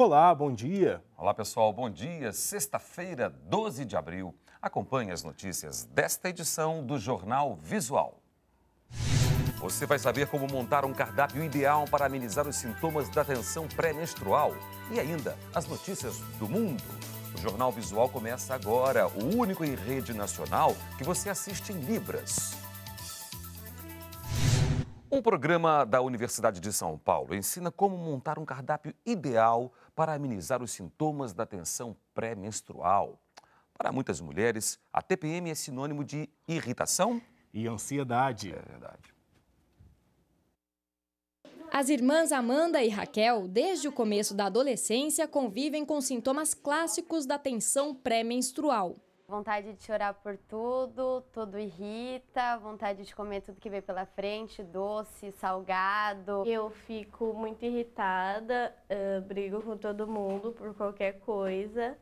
Olá, bom dia. Olá pessoal, bom dia. Sexta-feira, 12 de abril. Acompanhe as notícias desta edição do Jornal Visual. Você vai saber como montar um cardápio ideal para amenizar os sintomas da tensão pré-menstrual. E ainda, as notícias do mundo. O Jornal Visual começa agora, o único em rede nacional que você assiste em Libras. Um programa da Universidade de São Paulo ensina como montar um cardápio ideal para amenizar os sintomas da tensão pré-menstrual. Para muitas mulheres, a TPM é sinônimo de irritação e ansiedade. É verdade. As irmãs Amanda e Raquel, desde o começo da adolescência, convivem com sintomas clássicos da tensão pré-menstrual. Vontade de chorar por tudo, tudo irrita, vontade de comer tudo que vem pela frente, doce, salgado. Eu fico muito irritada, brigo com todo mundo por qualquer coisa.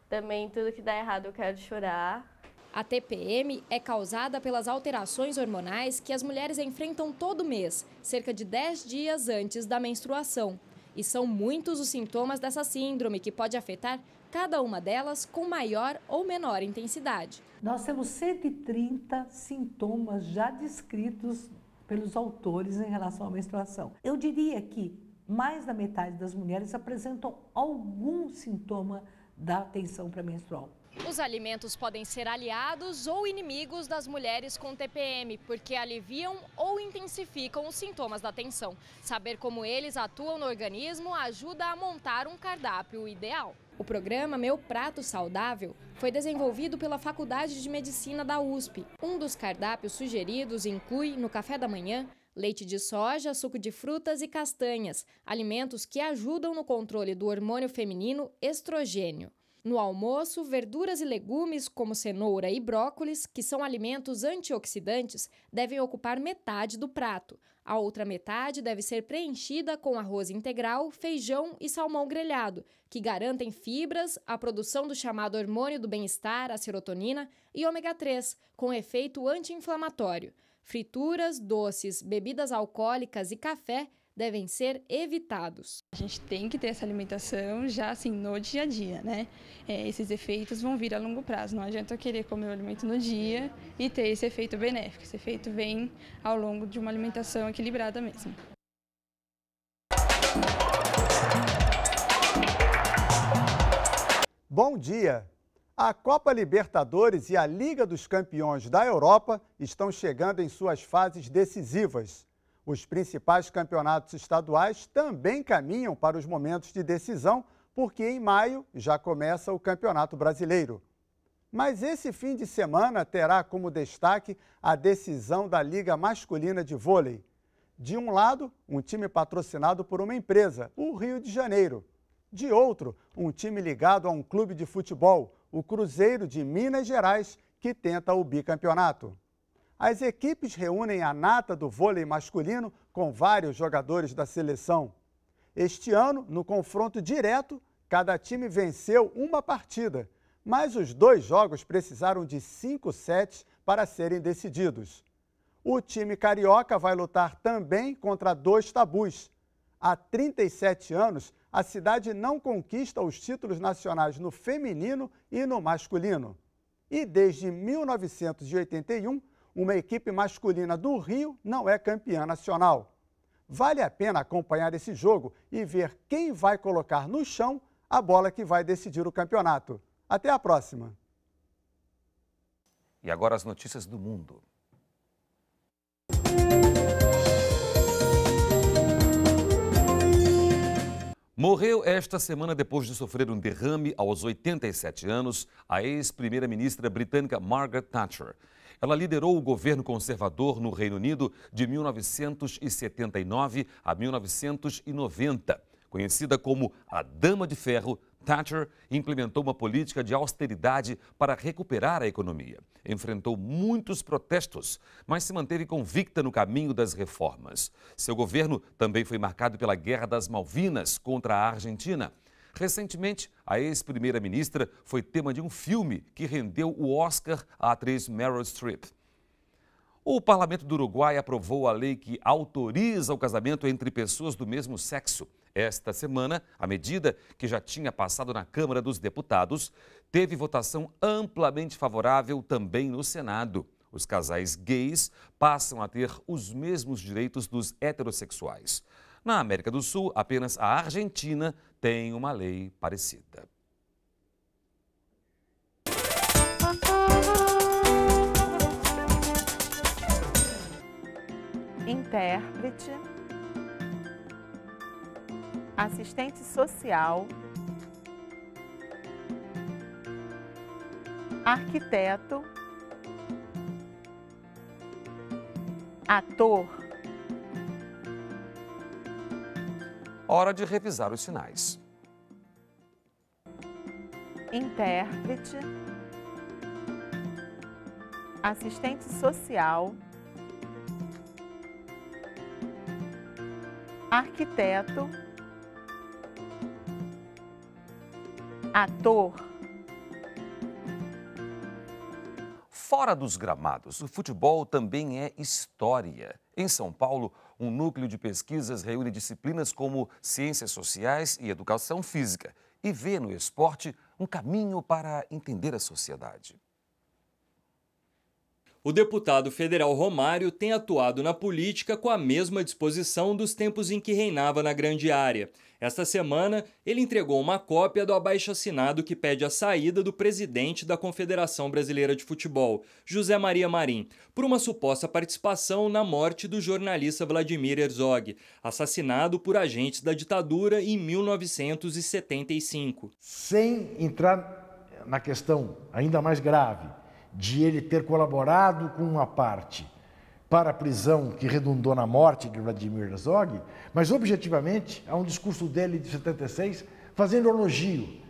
Também tudo que dá errado eu quero chorar. A TPM é causada pelas alterações hormonais que as mulheres enfrentam todo mês, cerca de 10 dias antes da menstruação. E são muitos os sintomas dessa síndrome, que pode afetar cada uma delas com maior ou menor intensidade. Nós temos 130 sintomas já descritos pelos autores em relação à menstruação. Eu diria que mais da metade das mulheres apresentam algum sintoma da tensão pré-menstrual. Os alimentos podem ser aliados ou inimigos das mulheres com TPM, porque aliviam ou intensificam os sintomas da tensão. Saber como eles atuam no organismo ajuda a montar um cardápio ideal. O programa Meu Prato Saudável foi desenvolvido pela Faculdade de Medicina da USP. Um dos cardápios sugeridos inclui, no café da manhã, leite de soja, suco de frutas e castanhas, alimentos que ajudam no controle do hormônio feminino estrogênio. No almoço, verduras e legumes como cenoura e brócolis, que são alimentos antioxidantes, devem ocupar metade do prato. A outra metade deve ser preenchida com arroz integral, feijão e salmão grelhado, que garantem fibras, a produção do chamado hormônio do bem-estar, a serotonina, e ômega 3, com efeito anti-inflamatório. Frituras, doces, bebidas alcoólicas e café devem ser evitados. A gente tem que ter essa alimentação já assim no dia a dia, né? Esses efeitos vão vir a longo prazo. Não adianta eu querer comer o alimento no dia e ter esse efeito benéfico. Esse efeito vem ao longo de uma alimentação equilibrada mesmo. Bom dia! A Copa Libertadores e a Liga dos Campeões da Europa estão chegando em suas fases decisivas. Os principais campeonatos estaduais também caminham para os momentos de decisão, porque em maio já começa o Campeonato Brasileiro. Mas esse fim de semana terá como destaque a decisão da Liga Masculina de Vôlei. De um lado, um time patrocinado por uma empresa, o Rio de Janeiro. De outro, um time ligado a um clube de futebol, o Cruzeiro de Minas Gerais, que tenta o bicampeonato. As equipes reúnem a nata do vôlei masculino com vários jogadores da seleção. Este ano, no confronto direto, cada time venceu uma partida, mas os dois jogos precisaram de 5 sets para serem decididos. O time carioca vai lutar também contra 2 tabus. Há 37 anos, a cidade não conquista os títulos nacionais no feminino e no masculino. E desde 1981, uma equipe masculina do Rio não é campeã nacional. Vale a pena acompanhar esse jogo e ver quem vai colocar no chão a bola que vai decidir o campeonato. Até a próxima! E agora as notícias do mundo. Morreu esta semana depois de sofrer um derrame aos 87 anos a ex-primeira-ministra britânica Margaret Thatcher. Ela liderou o governo conservador no Reino Unido de 1979 a 1990. Conhecida como a Dama de Ferro, Thatcher implementou uma política de austeridade para recuperar a economia. Enfrentou muitos protestos, mas se manteve convicta no caminho das reformas. Seu governo também foi marcado pela Guerra das Malvinas contra a Argentina. Recentemente, a ex-primeira-ministra foi tema de um filme que rendeu o Oscar à atriz Meryl Streep. O Parlamento do Uruguai aprovou a lei que autoriza o casamento entre pessoas do mesmo sexo. Esta semana, a medida, que já tinha passado na Câmara dos Deputados, teve votação amplamente favorável também no Senado. Os casais gays passam a ter os mesmos direitos dos heterossexuais. Na América do Sul, apenas a Argentina tem uma lei parecida. Intérprete, assistente social, arquiteto, ator. Hora de revisar os sinais. Intérprete, assistente social, arquiteto, ator. Fora dos gramados, o futebol também é história. Em São Paulo, um núcleo de pesquisas reúne disciplinas como ciências sociais e educação física e vê no esporte um caminho para entender a sociedade. O deputado federal Romário tem atuado na política com a mesma disposição dos tempos em que reinava na grande área. Esta semana, ele entregou uma cópia do abaixo-assinado que pede a saída do presidente da Confederação Brasileira de Futebol, José Maria Marim, por uma suposta participação na morte do jornalista Vladimir Herzog, assassinado por agentes da ditadura em 1975. Sem entrar na questão ainda mais grave de ele ter colaborado com uma parte para a prisão que redundou na morte de Vladimir Herzog, mas objetivamente há um discurso dele de 76 fazendo elogio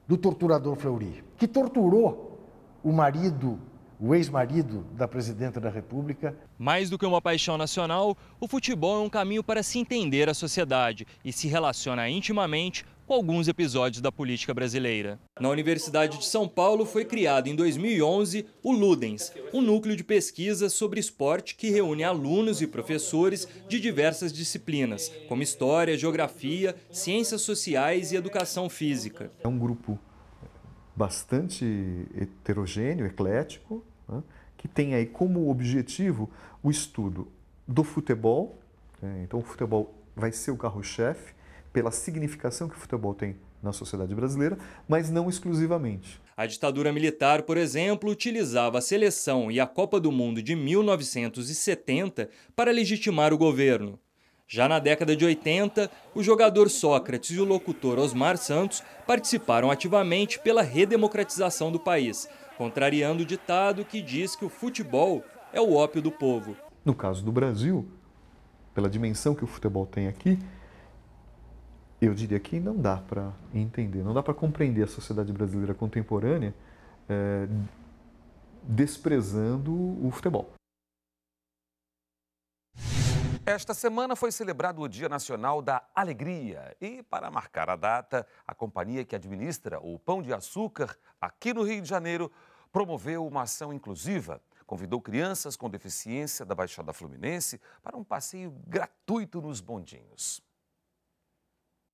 do torturador Fleury, que torturou o marido, o ex-marido da presidenta da República. Mais do que uma paixão nacional, o futebol é um caminho para se entender a sociedade e se relaciona intimamente com alguns episódios da política brasileira. Na Universidade de São Paulo foi criado em 2011 o Ludens, um núcleo de pesquisa sobre esporte que reúne alunos e professores de diversas disciplinas, como história, geografia, ciências sociais e educação física. É um grupo bastante heterogêneo, eclético, né, que tem aí como objetivo o estudo do futebol. Então o futebol vai ser o carro-chefe, pela significação que o futebol tem na sociedade brasileira, mas não exclusivamente. A ditadura militar, por exemplo, utilizava a seleção e a Copa do Mundo de 1970 para legitimar o governo. Já na década de 80, o jogador Sócrates e o locutor Osmar Santos participaram ativamente pela redemocratização do país, contrariando o ditado que diz que o futebol é o ópio do povo. No caso do Brasil, pela dimensão que o futebol tem aqui, eu diria que não dá para entender, não dá para compreender a sociedade brasileira contemporânea desprezando o futebol. Esta semana foi celebrado o Dia Nacional da Alegria e, para marcar a data, a companhia que administra o Pão de Açúcar, aqui no Rio de Janeiro, promoveu uma ação inclusiva. Convidou crianças com deficiência da Baixada Fluminense para um passeio gratuito nos bondinhos.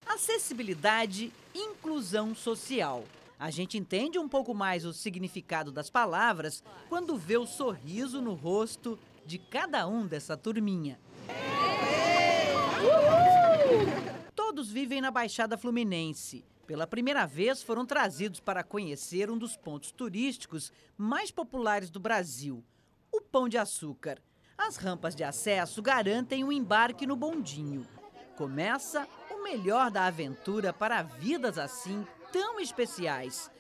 Acessibilidade, inclusão social. A gente entende um pouco mais o significado das palavras quando vê o sorriso no rosto de cada um dessa turminha. Todos vivem na Baixada Fluminense. Pela primeira vez foram trazidos para conhecer um dos pontos turísticos mais populares do Brasil, o Pão de Açúcar. As rampas de acesso garantem o embarque no bondinho. Começa o melhor da aventura para vidas assim tão especiais.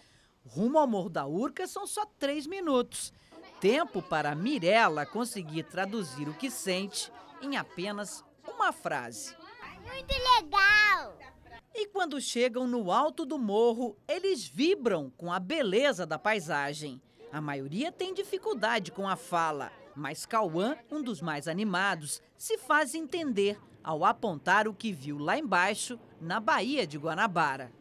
Rumo ao Morro da Urca são só 3 minutos. Tempo para Mirella conseguir traduzir o que sente em apenas uma frase. Muito legal! E quando chegam no alto do morro, eles vibram com a beleza da paisagem. A maioria tem dificuldade com a fala, mas Cauã, um dos mais animados, se faz entender ao apontar o que viu lá embaixo, na Baía de Guanabara.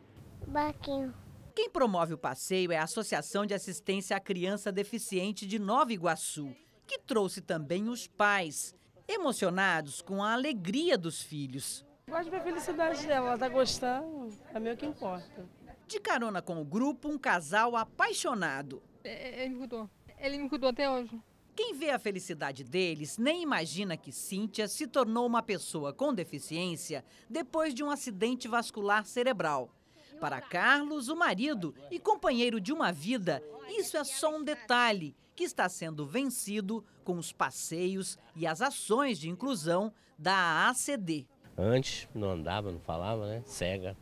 Barquinho. Quem promove o passeio é a Associação de Assistência à Criança Deficiente de Nova Iguaçu, que trouxe também os pais, emocionados com a alegria dos filhos. Gosto de ver a felicidade dela, ela tá gostando, é meio que importa. De carona com o grupo, um casal apaixonado. Ele me cuidou até hoje. Quem vê a felicidade deles nem imagina que Cíntia se tornou uma pessoa com deficiência depois de um acidente vascular cerebral. Para Carlos, o marido e companheiro de uma vida, isso é só um detalhe que está sendo vencido com os passeios e as ações de inclusão da ACD. Antes não andava, não falava, né? Cega.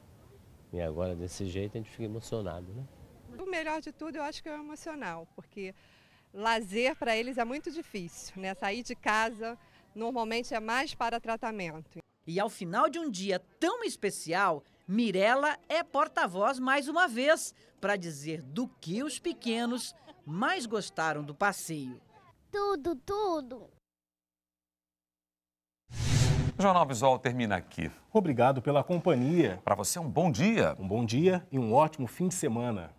E agora desse jeito a gente fica emocionado, né? O melhor de tudo eu acho que é o emocional, porque lazer para eles é muito difícil, né? Sair de casa normalmente é mais para tratamento. E ao final de um dia tão especial, Mirella é porta-voz mais uma vez para dizer do que os pequenos mais gostaram do passeio. Tudo, tudo. O Jornal Visual termina aqui. Obrigado pela companhia. Para você, um bom dia. Um bom dia e um ótimo fim de semana.